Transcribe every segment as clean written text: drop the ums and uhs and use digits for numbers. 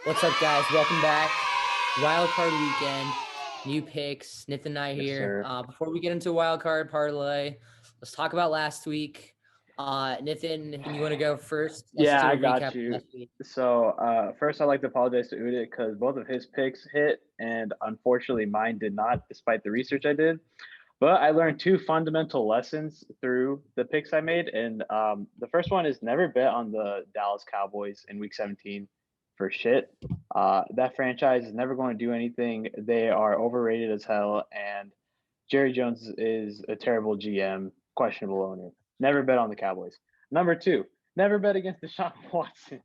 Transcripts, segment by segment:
What's up, guys? Welcome back. Wild card weekend, new picks. Nithin and I Yes, here. sir. Before we get into wild card parlay, let's talk about last week. Nithin, you want to go first? Let's Yeah, do I a recap got of you. last week. So, first, I'd like to apologize to Udit because both of his picks hit, and unfortunately, mine did not, despite the research I did. But I learned two fundamental lessons through the picks I made, and the first one is never bet on the Dallas Cowboys in Week 17 for shit. That franchise is never going to do anything. They are overrated as hell, and Jerry Jones is a terrible GM, questionable owner. Never bet on the Cowboys. Number two, never bet against Deshaun Watson.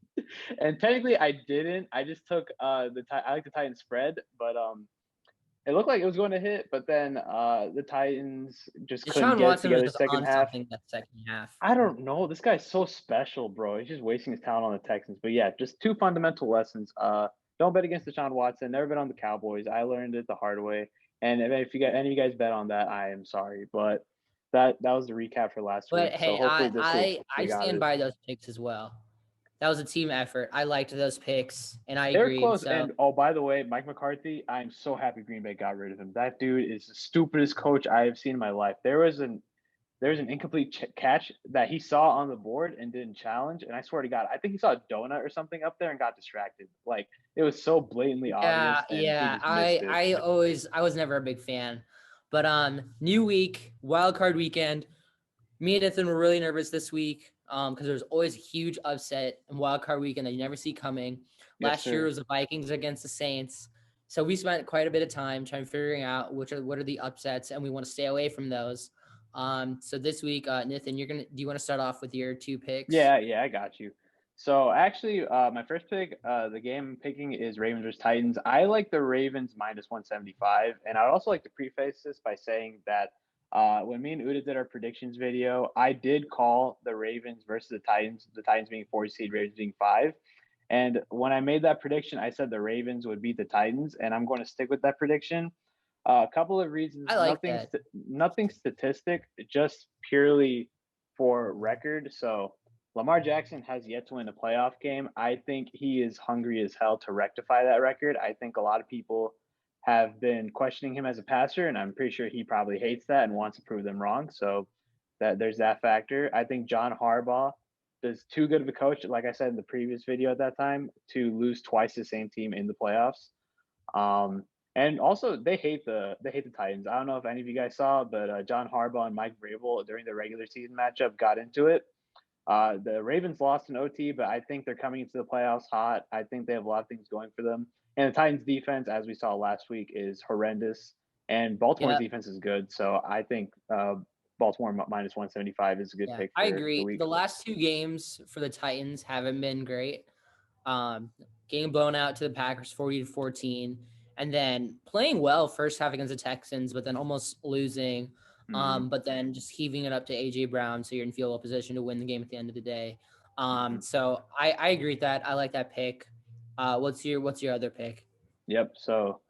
And technically, I didn't. I just took I like the Titans spread, but it looked like it was going to hit, but then the Titans just couldn't Deshaun get it Watson was together just second on half. something that second half. I don't know. This guy's so special, bro. He's just wasting his talent on the Texans. But yeah, just two fundamental lessons. Don't bet against Deshaun Watson. Never bet on the Cowboys. I learned it the hard way. And if you got any of you guys bet on that, I am sorry. But that was the recap for last But week. So hey, hopefully this week I we got stand it. by those picks as well. That was a team effort. I liked those picks, and I They were agreed. close. So And oh, by the way, Mike McCarthy, I'm so happy Green Bay got rid of him. That dude is the stupidest coach I have seen in my life. There's an incomplete catch that he saw on the board and didn't challenge. And I swear to God, I think he saw a donut or something up there and got distracted. Like it was so blatantly obvious, and he yeah. just missed it. I was never a big fan. But new week, wild card weekend. Me and Nathan were really nervous this week because there's always a huge upset in wild card weekend that you never see coming. Yes, Last year sir. was the Vikings against the Saints. So we spent quite a bit of time trying to figuring out what are the upsets, and we want to stay away from those. So this week, Nathan, do you want to start off with your two picks? Yeah, I got you. So actually, my first pick, the game I'm picking is Ravens vs Titans. I like the Ravens minus 175, and I'd also like to preface this by saying that when me and Uda did our predictions video, I did call the Ravens versus the Titans being 4 seed, Ravens being 5. And when I made that prediction, I said the Ravens would beat the Titans, and I'm going to stick with that prediction. A couple of reasons, I like that. nothing statistic, just purely for record. So Lamar Jackson has yet to win a playoff game. I think he is hungry as hell to rectify that record. I think a lot of people have been questioning him as a passer, and I'm pretty sure he probably hates that and wants to prove them wrong. So that there's that factor. I think John Harbaugh is too good of a coach, like I said in the previous video at that time, to lose twice the same team in the playoffs. And also they hate the Titans. I don't know if any of you guys saw, but John Harbaugh and Mike Vrabel during the regular season matchup got into it. The Ravens lost in OT, but I think they're coming into the playoffs hot. I think they have a lot of things going for them. And the Titans defense, as we saw last week, is horrendous. And Baltimore's Yeah, defense is good. So I think Baltimore minus 175 is a good yeah, pick I for the agree. week. The last two games for the Titans haven't been great. Um, Getting blown out to the Packers 40-14, and then playing well first half against the Texans, but then almost losing. Mm-hmm. But then just heaving it up to AJ Brown, so you're in field goal position to win the game at the end of the day. Mm-hmm. So I agree with that. I like that pick. What's your other pick? Yep. So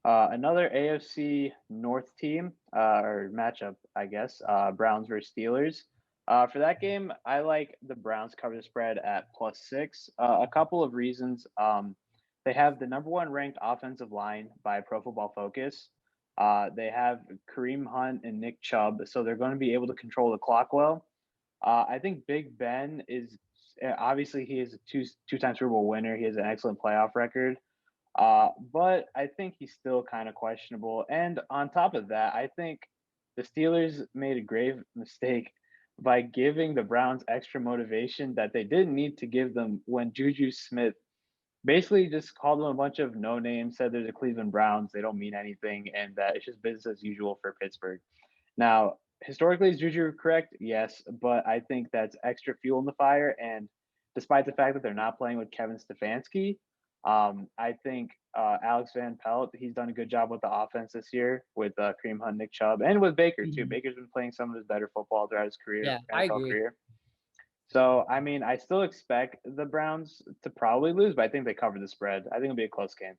another AFC North team or matchup, I guess, Browns versus Steelers. For that game, I like the Browns cover the spread at +6. A couple of reasons. They have the number one ranked offensive line by Pro Football Focus. They have Kareem Hunt and Nick Chubb, so they're going to be able to control the clock well. I think Big Ben is obviously he is a two-time Super Bowl winner. He has an excellent playoff record. But I think he's still kind of questionable. And on top of that, I think the Steelers made a grave mistake by giving the Browns extra motivation that they didn't need to give them when Juju Smith basically just called them a bunch of no names, said there's a Cleveland Browns, they don't mean anything, and that it's just business as usual for Pittsburgh. Now, historically, is Juju correct? Yes, but I think that's extra fuel in the fire. And despite the fact that they're not playing with Kevin Stefanski, I think Alex Van Pelt, he's done a good job with the offense this year with Kareem Hunt, Nick Chubb, and with Baker too. Mhm. Baker's been playing some of his better football throughout his career, Yeah, I NFL agree. career. So, I mean, I still expect the Browns to probably lose, but I think they cover the spread. I think it'll be a close game.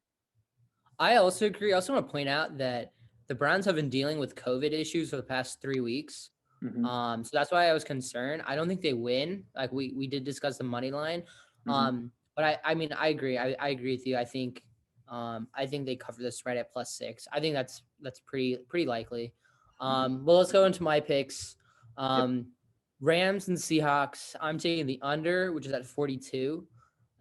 I also agree. I also want to point out that the Browns have been dealing with COVID issues for the past 3 weeks. Mm-hmm. So that's why I was concerned. I don't think they win. Like we did discuss the money line. Mm-hmm. But I mean, I agree. I agree with you. I think they cover the spread at +6. I think that's pretty likely. Mhm. Well, let's go into my picks. Yep. Um, Rams and Seahawks. I'm taking the under, which is at 42.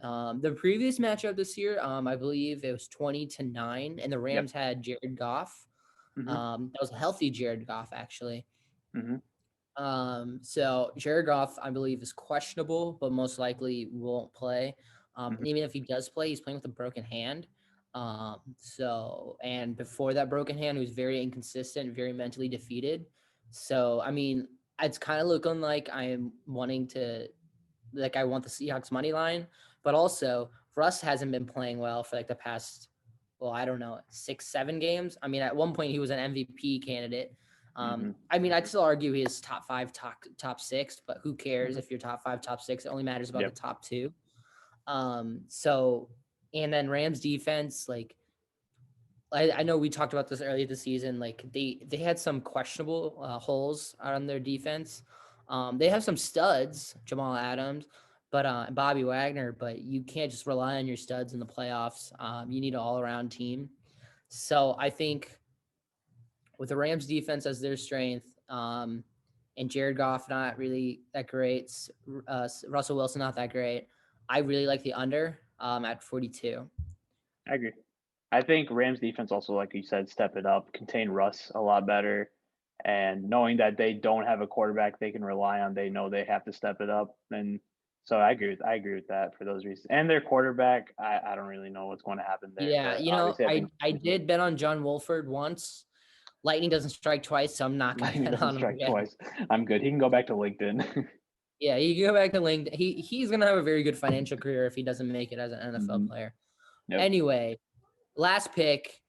The previous matchup this year, I believe it was 20-9, and the Yep. Rams had Jared Goff. Mhm. That was a healthy Jared Goff, actually. Mhm. So Jared Goff, I believe, is questionable, but most likely won't play. And Mhm. even if he does play, he's playing with a broken hand. And before that broken hand, he was very inconsistent, very mentally defeated. So, I mean, it's kind of looking like I want the Seahawks money line, but also Russ hasn't been playing well for like the past, well, I don't know, 6, 7 games. I mean, at one point he was an MVP candidate. Mhm. I mean, I'd still argue he is top five, top six, but who cares Mhm. if you're top five, top six? It only matters about the Yep. top two. So and then Rams defense, like I know we talked about this earlier this season. Like they had some questionable holes on their defense. They have some studs, Jamal Adams, but Bobby Wagner. But you can't just rely on your studs in the playoffs. You need an all around team. So I think with the Rams defense as their strength, and Jared Goff not really that great, Russell Wilson not that great. I really like the under at 42. I agree. I think Rams defense also, like you said, step it up, contain Russ a lot better, and knowing that they don't have a quarterback they can rely on, they know they have to step it up. And so I agree with that for those reasons. And their quarterback, I don't really know what's going to happen there, Yeah, but obviously I think I did bet on John Wolford once. Lightning doesn't strike twice, so I'm not gonna Lightning bet doesn't on him strike again. twice. I'm good. He can go back to LinkedIn. Yeah, he can go back to LinkedIn. He's gonna have a very good financial career if he doesn't make it as an NFL Hmm. player. Yep. Anyway, last pick.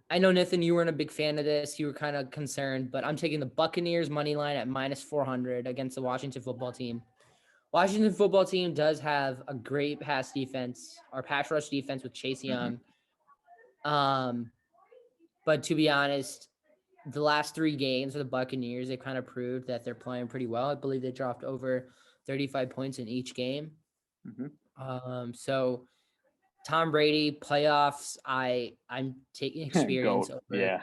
I know Nathan, you weren't a big fan of this. You were kind of concerned, but I'm taking the Buccaneers money line at -400 against the Washington football team. Washington football team does have a great pass defense or pass rush defense with Chase Hmm. Young. Um, but to be honest, the last 3 games of the Buccaneers, they've kind of proved that they're playing pretty well. I believe they dropped over 35 points in each game. Hmm. So Tom Brady playoffs, I'm taking experience Goat. over. Yeah.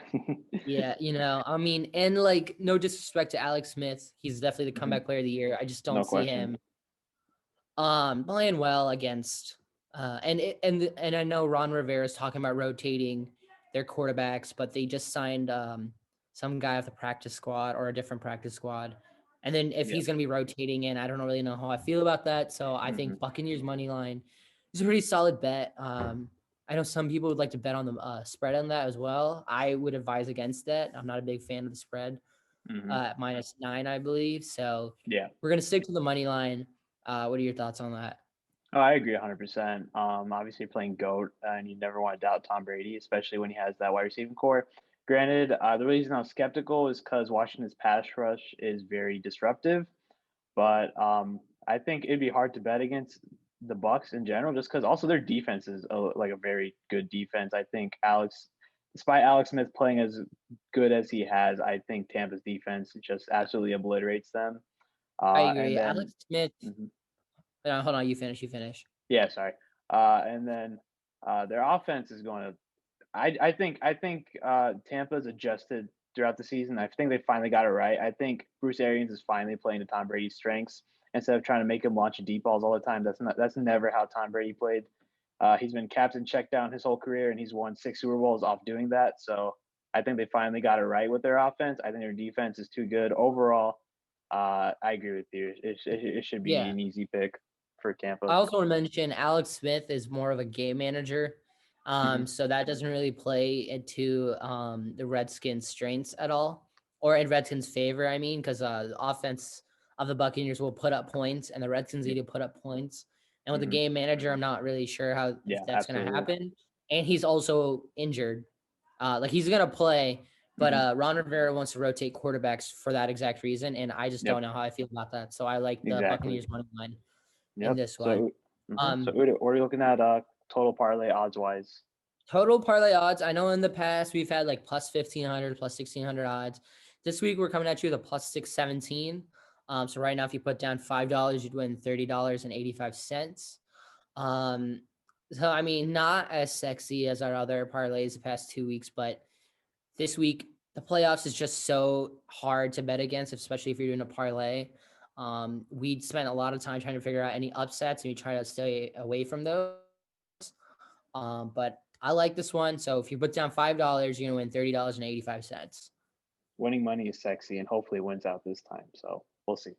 Yeah, I mean, and like no disrespect to Alex Smith, he's definitely the Hmm. comeback player of the year. I just No don't see question. him playing well against and I know Ron Rivera is talking about rotating their quarterbacks, but they just signed some guy off the practice squad or a different practice squad. And then if Yep. he's going to be rotating in, I don't really know how I feel about that. So I Hmm. think Buccaneers money line is a pretty solid bet. I know some people would like to bet on the spread on that as well. I would advise against that. I'm not a big fan of the spread Hmm. at -9, I believe. So Yeah. we're going to stick to the money line. What are your thoughts on that? Oh, I agree 100%. Obviously playing GOAT, and you never want to doubt Tom Brady, especially when he has that wide receiving core. Granted, the reason I'm skeptical is because Washington's pass rush is very disruptive, but I think it'd be hard to bet against the Bucks in general, just because also their defense is like a very good defense. I think despite Alex Smith playing as good as he has, I think Tampa's defense just absolutely obliterates them. I And agree. then. Alex Smith. Mhm. Hold on. You finish. You finish. Yeah, sorry. And then their offense is going to. I think Tampa's adjusted throughout the season. I think they finally got it right. I think Bruce Arians is finally playing to Tom Brady's strengths instead of trying to make him launch deep balls all the time. That's never how Tom Brady played. He's been captain check down his whole career, and he's won 6 Super Bowls off doing that. So I think they finally got it right with their offense. I think their defense is too good overall. I agree with you. It should be Yeah. an easy pick for I Tampa. also want to mention Alex Smith is more of a game manager. Hmm. So that doesn't really play into the Redskins' strengths at all, or in Redskins' favor. I mean, because the offense of the Buccaneers will put up points, and the Redskins need Yeah. to put up points. And with the Hmm. game manager, I'm not really sure how if Yeah, that's going to absolutely. happen. And he's also injured. Like he's going to play, but Hmm. Ron Rivera wants to rotate quarterbacks for that exact reason, and I just don't Yep, know how I feel about that. So I like the exactly. Buccaneers money line in Yep. this one. So, so Um, what are you looking at total parlay odds wise? Total parlay odds. I know in the past we've had like plus 1,500, plus 1,600 odds. This week we're coming at you with a plus 617. So right now, if you put down $5, you'd win $30.85. So I mean, not as sexy as our other parlays the past 2 weeks, but this week the playoffs is just so hard to bet against, especially if you're doing a parlay. We spent a lot of time trying to figure out any upsets, and we try to stay away from those. But I like this one. So if you put down $5, you're gonna win $30.85. Winning money is sexy, and hopefully it wins out this time. So we'll see.